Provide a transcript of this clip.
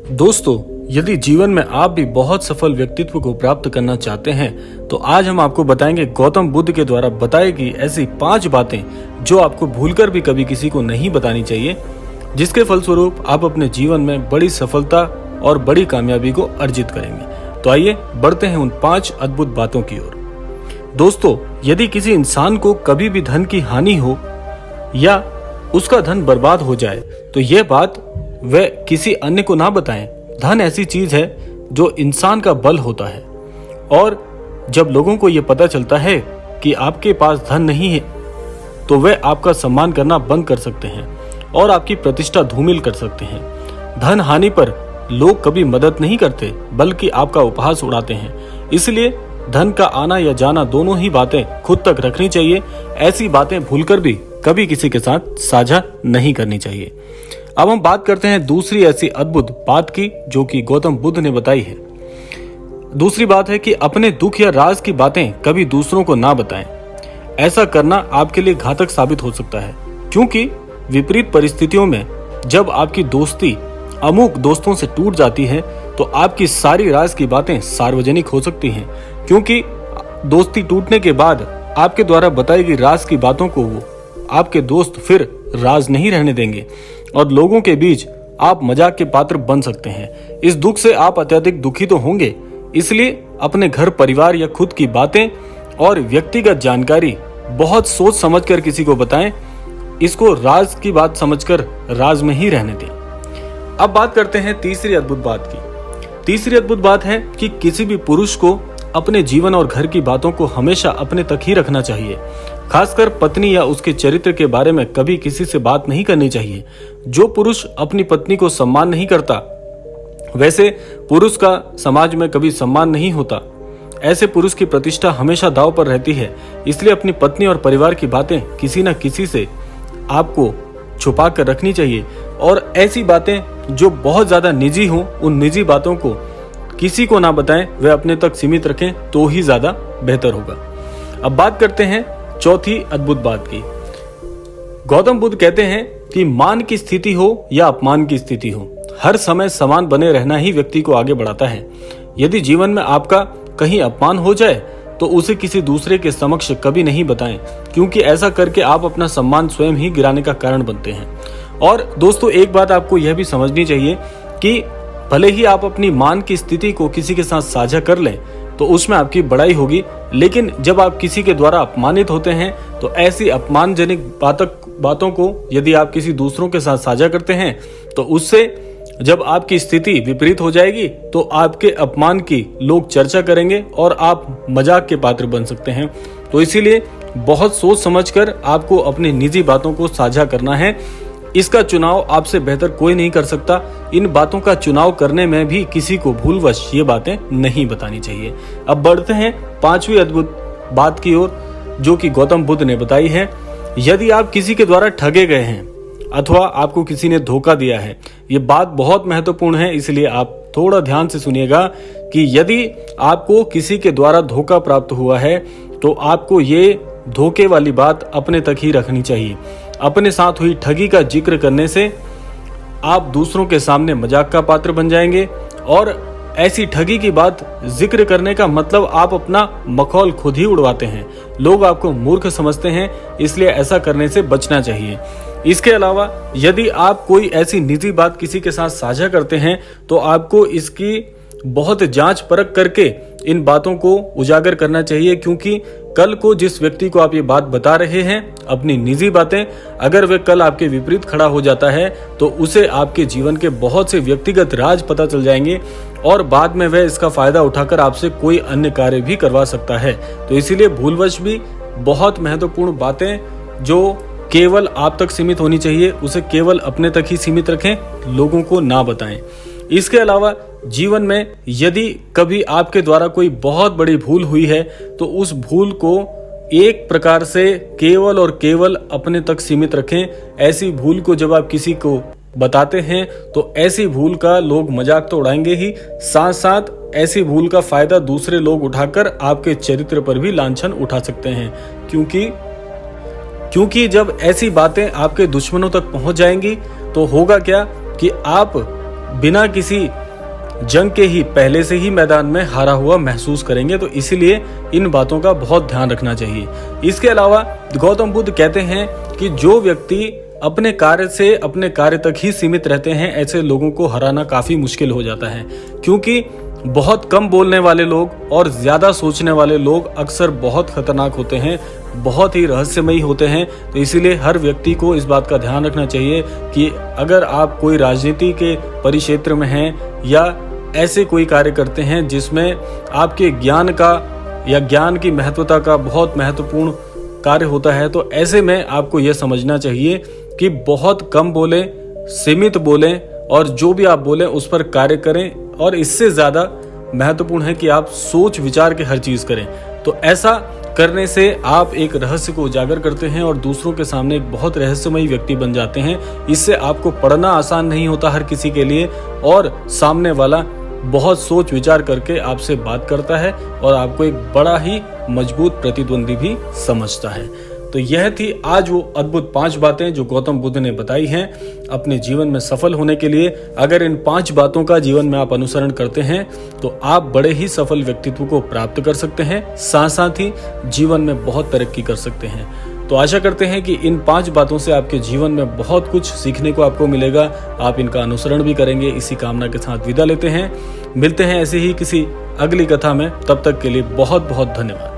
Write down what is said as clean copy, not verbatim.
दोस्तों, यदि जीवन में आप भी बहुत सफल व्यक्तित्व को प्राप्त करना चाहते हैं तो आज हम आपको बताएंगे गौतम बुद्ध के द्वारा बताई गई ऐसी 5 बातें जो आपको भूलकर भी कभी किसी को नहीं बतानी चाहिए, जिसके फलस्वरूप आप अपने जीवन में बड़ी सफलता और बड़ी कामयाबी को अर्जित करेंगे। तो आइए बढ़ते हैं उन 5 अद्भुत बातों की ओर। दोस्तों, यदि किसी इंसान को कभी भी धन की हानि हो या उसका धन बर्बाद हो जाए तो यह बात वह किसी अन्य को ना बताएं। धन ऐसी चीज है जो इंसान का बल होता है, और जब लोगों को यह पता चलता है कि आपके पास धन नहीं है तो वे आपका सम्मान करना बंद कर सकते हैं और आपकी प्रतिष्ठा धूमिल कर सकते हैं। धन हानि पर लोग कभी मदद नहीं करते बल्कि आपका उपहास उड़ाते हैं। इसलिए धन का आना या जाना दोनों ही बातें खुद तक रखनी चाहिए। ऐसी बातें भूलकर भी कभी किसी के साथ साझा नहीं करनी चाहिए। अब हम बात करते हैं दूसरी ऐसी अद्भुत बात की जो कि गौतम बुद्ध ने बताई है। दूसरी बात है कि अपने दुख या राज की बातें कभी दूसरों को ना बताएं। ऐसा करना आपके लिए घातक साबित हो सकता है, क्योंकि विपरीत परिस्थितियों में जब आपकी दोस्ती अमुक दोस्तों से टूट जाती है तो आपकी सारी राज की बातें सार्वजनिक हो सकती हैं, क्योंकि दोस्ती टूटने के बाद आपके द्वारा बताई गई राज की बातों को वो आपके दोस्त फिर राज नहीं रहने देंगे और लोगों के बीच आप मजाक के पात्र बन सकते हैं। इस दुख से आप अत्यधिक दुखी तो होंगे, इसलिए अपने घर परिवार या खुद की बातें और व्यक्तिगत जानकारी बहुत सोच समझकर किसी को बताएं। इसको राज की बात समझकर राज में ही रहने दें। अब बात करते हैं तीसरी अद्भुत बात की। तीसरी अद्भुत बात है कि किसी भी पुरुष को अपने जीवन और घर की बातों को हमेशा अपने तक ही रखना चाहिए। खासकर पत्नी या उसके चरित्र के बारे में कभी किसी से बात नहीं करनी चाहिए। जो पुरुष अपनी पत्नी को सम्मान नहीं करता, वैसे पुरुष का समाज में कभी सम्मान नहीं होता। ऐसे पुरुष की प्रतिष्ठा हमेशा दांव पर रहती है। इसलिए अपनी पत्नी और परिवार की बातें किसी न किसी से आपको छुपा कर रखनी चाहिए, और ऐसी बातें जो बहुत ज्यादा निजी हों, उन निजी बातों को किसी को ना बताएं, वे अपने तक सीमित रखें तो ही ज्यादा बेहतर होगा। अब बात करते हैं चौथी अद्भुत बात की। गौतम बुद्ध कहते हैं कि मान की स्थिति हो या अपमान की स्थिति हो, हर समय समान बने रहना ही व्यक्ति को आगे बढ़ाता है। यदि जीवन में आपका कहीं अपमान हो जाए तो उसे किसी दूसरे के समक्ष कभी नहीं बताएं, क्योंकि ऐसा करके आप अपना सम्मान स्वयं ही गिराने का कारण बनते हैं। और दोस्तों, एक बात आपको यह भी समझनी चाहिए कि भले ही आप अपनी मान की स्थिति को किसी के साथ साझा कर लें तो उसमें आपकी बड़ाई होगी, लेकिन जब आप किसी के द्वारा अपमानित होते हैं तो ऐसी अपमानजनक बातों को यदि आप किसी दूसरों के साथ साझा करते हैं तो उससे जब आपकी स्थिति विपरीत हो जाएगी तो आपके अपमान की लोग चर्चा करेंगे और आप मजाक के पात्र बन सकते हैं। तो इसीलिए बहुत सोच समझकर आपको अपनी निजी बातों को साझा करना है। इसका चुनाव आपसे बेहतर कोई नहीं कर सकता। इन बातों का चुनाव करने में भी किसी को भूलवश ये बातें नहीं बतानी चाहिए। अब बढ़ते हैं 5वीं अद्भुत बात की ओर जो कि गौतम बुद्ध ने बताई है। यदि आप किसी के द्वारा ठगे गए हैं अथवा आपको किसी ने धोखा दिया है, ये बात बहुत महत्वपूर्ण है, इसलिए आप थोड़ा ध्यान से सुनिएगा कि यदि आपको किसी के द्वारा धोखा प्राप्त हुआ है तो आपको ये धोखे वाली बात अपने तक ही रखनी चाहिए। अपने साथ हुई ठगी का जिक्र करने से आप दूसरों के सामने मजाक का पात्र बन जाएंगे, और ऐसी ठगी की बात जिक्र करने का मतलब आप अपना मखौल खुद ही उड़वाते हैं। लोग आपको मूर्ख समझते हैं, इसलिए ऐसा करने से बचना चाहिए। इसके अलावा यदि आप कोई ऐसी निजी बात किसी के साथ साझा करते हैं तो आपको इसकी बहुत जांच परख करके इन बातों को उजागर करना चाहिए, क्योंकि कल को जिस व्यक्ति को आप ये बात बता रहे हैं अपनी निजी बातें, अगर वे कल आपके विपरीत खड़ा हो जाता है तो उसे आपके जीवन के बहुत से व्यक्तिगत राज पता चल जाएंगे और बाद में वह इसका फायदा उठाकर आपसे कोई अन्य कार्य भी करवा सकता है। तो इसीलिए भूलवश भी बहुत महत्वपूर्ण बातें जो केवल आप तक सीमित होनी चाहिए उसे केवल अपने तक ही सीमित रखें, लोगों को ना बताएं। इसके अलावा जीवन में यदि कभी आपके द्वारा कोई बहुत बड़ी भूल हुई है तो उस भूल को एक प्रकार से केवल और केवल अपने तक सीमित रखें। ऐसी भूल को जब आप किसी को बताते हैं तो ऐसी भूल का लोग मजाक तो उड़ाएंगे ही, साथ साथ ऐसी भूल का फायदा दूसरे लोग उठाकर आपके चरित्र पर भी लांछन उठा सकते हैं, क्योंकि जब ऐसी बातें आपके दुश्मनों तक पहुंच जाएंगी तो होगा क्या कि आप बिना किसी जंग के ही पहले से ही मैदान में हारा हुआ महसूस करेंगे। तो इसीलिए इन बातों का बहुत ध्यान रखना चाहिए। इसके अलावा गौतम बुद्ध कहते हैं कि जो व्यक्ति अपने कार्य से अपने कार्य तक ही सीमित रहते हैं, ऐसे लोगों को हराना काफी मुश्किल हो जाता है, क्योंकि बहुत कम बोलने वाले लोग और ज्यादा सोचने वाले लोग अक्सर बहुत खतरनाक होते हैं, बहुत ही रहस्यमयी होते हैं। तो इसीलिए हर व्यक्ति को इस बात का ध्यान रखना चाहिए कि अगर आप कोई राजनीति के परिक्षेत्र में हैं या ऐसे कोई कार्य करते हैं जिसमें आपके ज्ञान का या ज्ञान की महत्वता का बहुत महत्वपूर्ण कार्य होता है, तो ऐसे में आपको यह समझना चाहिए कि बहुत कम बोलें, सीमित बोलें और जो भी आप बोलें उस पर कार्य करें। और इससे ज्यादा महत्वपूर्ण है कि आप सोच विचार के हर चीज करें। तो ऐसा करने से आप एक रहस्य को उजागर करते हैं और दूसरों के सामने एक बहुत रहस्यमयी व्यक्ति बन जाते हैं। इससे आपको पढ़ना आसान नहीं होता हर किसी के लिए, और सामने वाला बहुत सोच विचार करके आपसे बात करता है और आपको एक बड़ा ही मजबूत प्रतिद्वंदी भी समझता है। तो यह थी आज वो अद्भुत 5 बातें जो गौतम बुद्ध ने बताई हैं अपने जीवन में सफल होने के लिए। अगर इन 5 बातों का जीवन में आप अनुसरण करते हैं तो आप बड़े ही सफल व्यक्तित्व को प्राप्त कर सकते हैं, साथ साथ ही जीवन में बहुत तरक्की कर सकते हैं। तो आशा करते हैं कि इन 5 बातों से आपके जीवन में बहुत कुछ सीखने को आपको मिलेगा, आप इनका अनुसरण भी करेंगे। इसी कामना के साथ विदा लेते हैं, मिलते हैं ऐसे ही किसी अगली कथा में। तब तक के लिए बहुत बहुत धन्यवाद।